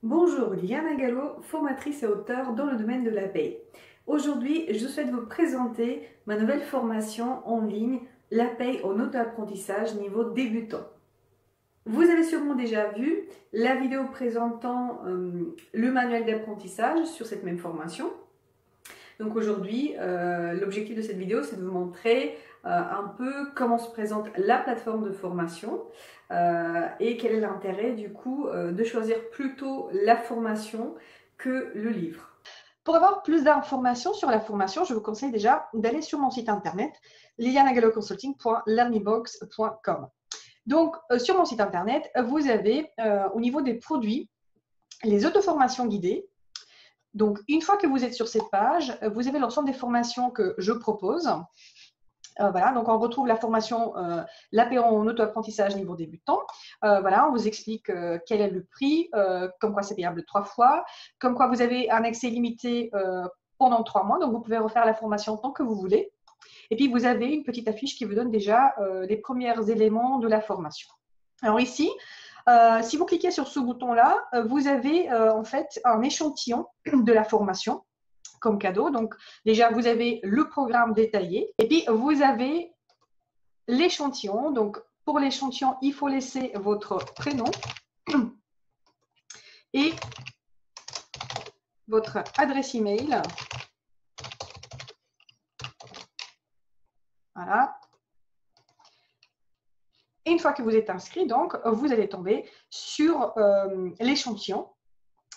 Bonjour, Liana Gallo, formatrice et auteure dans le domaine de la paye. Aujourd'hui, je souhaite vous présenter ma nouvelle formation en ligne, la paye en auto-apprentissage niveau débutant. Vous avez sûrement déjà vu la vidéo présentant le manuel d'apprentissage sur cette même formation. Donc aujourd'hui, l'objectif de cette vidéo, c'est de vous montrer un peu comment se présente la plateforme de formation et quel est l'intérêt du coup de choisir plutôt la formation que le livre. Pour avoir plus d'informations sur la formation, je vous conseille déjà d'aller sur mon site internet lilianagalloconsulting.learnybox.com. Donc, sur mon site internet, vous avez au niveau des produits les auto-formations guidées. Donc, une fois que vous êtes sur cette page, vous avez l'ensemble des formations que je propose. Voilà, donc on retrouve la formation l'APO en auto-apprentissage niveau débutant. Voilà, on vous explique quel est le prix, comme quoi c'est payable 3 fois, comme quoi vous avez un accès limité pendant 3 mois, donc vous pouvez refaire la formation tant que vous voulez. Et puis vous avez une petite affiche qui vous donne déjà les premiers éléments de la formation. Alors ici, si vous cliquez sur ce bouton-là, vous avez en fait un échantillon de la formation comme cadeau. Donc, déjà, vous avez le programme détaillé et puis vous avez l'échantillon. Donc, pour l'échantillon, il faut laisser votre prénom et votre adresse email. Voilà. Et une fois que vous êtes inscrit, donc, vous allez tomber sur l'échantillon.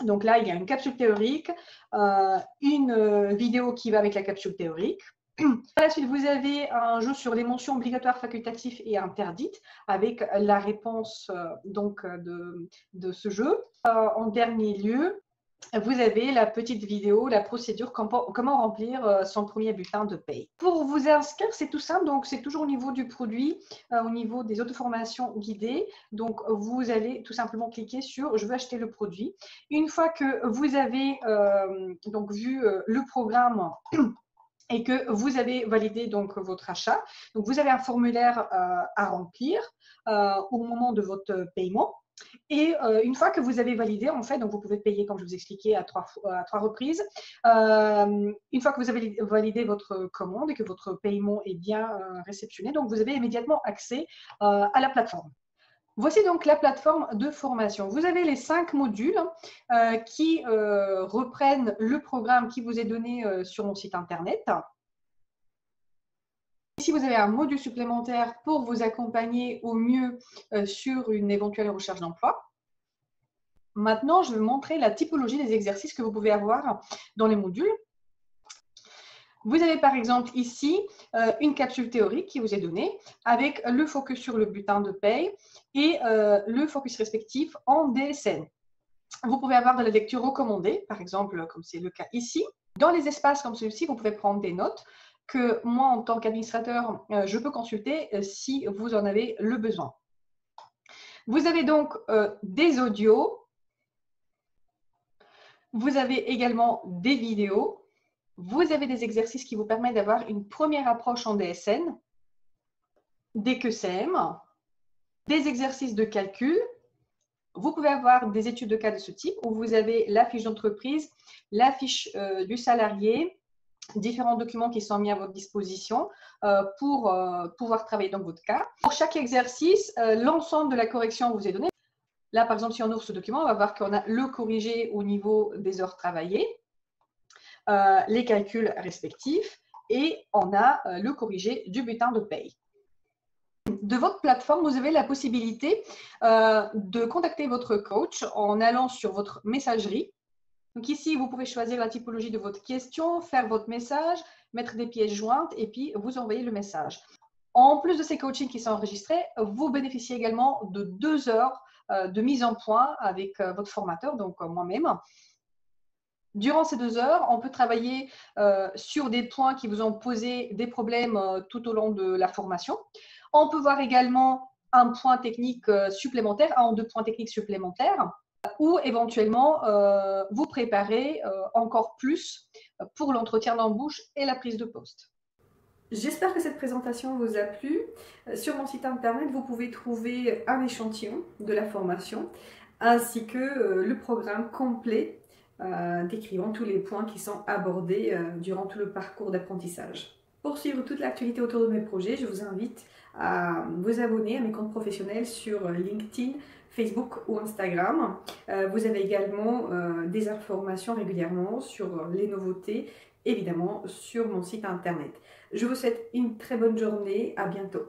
Donc là, il y a une capsule théorique, une vidéo qui va avec la capsule théorique. Par la suite, vous avez un jeu sur les mentions obligatoires, facultatives et interdites avec la réponse de ce jeu. En dernier lieu, vous avez la petite vidéo, la procédure, comment remplir son premier bulletin de paye. Pour vous inscrire, c'est tout simple. Donc, c'est toujours au niveau du produit, au niveau des auto-formations guidées. Donc, vous allez tout simplement cliquer sur « Je veux acheter le produit ». Une fois que vous avez donc vu le programme et que vous avez validé donc votre achat, donc vous avez un formulaire à remplir au moment de votre paiement. Et une fois que vous avez validé, en fait, donc vous pouvez payer, comme je vous expliquais, à trois reprises. Une fois que vous avez validé votre commande et que votre paiement est bien réceptionné, donc vous avez immédiatement accès à la plateforme. Voici donc la plateforme de formation. Vous avez les 5 modules qui reprennent le programme qui vous est donné sur mon site internet. Ici, vous avez un module supplémentaire pour vous accompagner au mieux sur une éventuelle recherche d'emploi. Maintenant, je vais vous montrer la typologie des exercices que vous pouvez avoir dans les modules. Vous avez par exemple ici une capsule théorique qui vous est donnée avec le focus sur le bulletin de paye et le focus respectif en DSN. Vous pouvez avoir de la lecture recommandée, par exemple, comme c'est le cas ici. Dans les espaces comme celui-ci, vous pouvez prendre des notes que moi, en tant qu'administrateur, je peux consulter si vous en avez le besoin. Vous avez donc des audios. Vous avez également des vidéos. Vous avez des exercices qui vous permettent d'avoir une première approche en DSN, des QCM, des exercices de calcul. Vous pouvez avoir des études de cas de ce type où vous avez la fiche d'entreprise, la fiche du salarié, différents documents qui sont mis à votre disposition pour pouvoir travailler dans votre cas. Pour chaque exercice, l'ensemble de la correction vous est donné. Là, par exemple, si on ouvre ce document, on va voir qu'on a le corrigé au niveau des heures travaillées, les calculs respectifs et on a le corrigé du bulletin de paye. De votre plateforme, vous avez la possibilité de contacter votre coach en allant sur votre messagerie. Donc ici, vous pouvez choisir la typologie de votre question, faire votre message, mettre des pièces jointes et puis vous envoyer le message. En plus de ces coachings qui sont enregistrés, vous bénéficiez également de 2 heures de mise en point avec votre formateur, donc moi-même. Durant ces 2 heures, on peut travailler sur des points qui vous ont posé des problèmes tout au long de la formation. On peut voir également un point technique supplémentaire, 1 ou 2 points techniques supplémentaires, ou éventuellement vous préparer encore plus pour l'entretien d'embauche et la prise de poste. J'espère que cette présentation vous a plu. Sur mon site internet, vous pouvez trouver un échantillon de la formation ainsi que le programme complet décrivant tous les points qui sont abordés durant tout le parcours d'apprentissage. Pour suivre toute l'actualité autour de mes projets, je vous invite à vous abonner à mes comptes professionnels sur LinkedIn, Facebook ou Instagram. Vous avez également des informations régulièrement sur les nouveautés, évidemment sur mon site internet. Je vous souhaite une très bonne journée, à bientôt.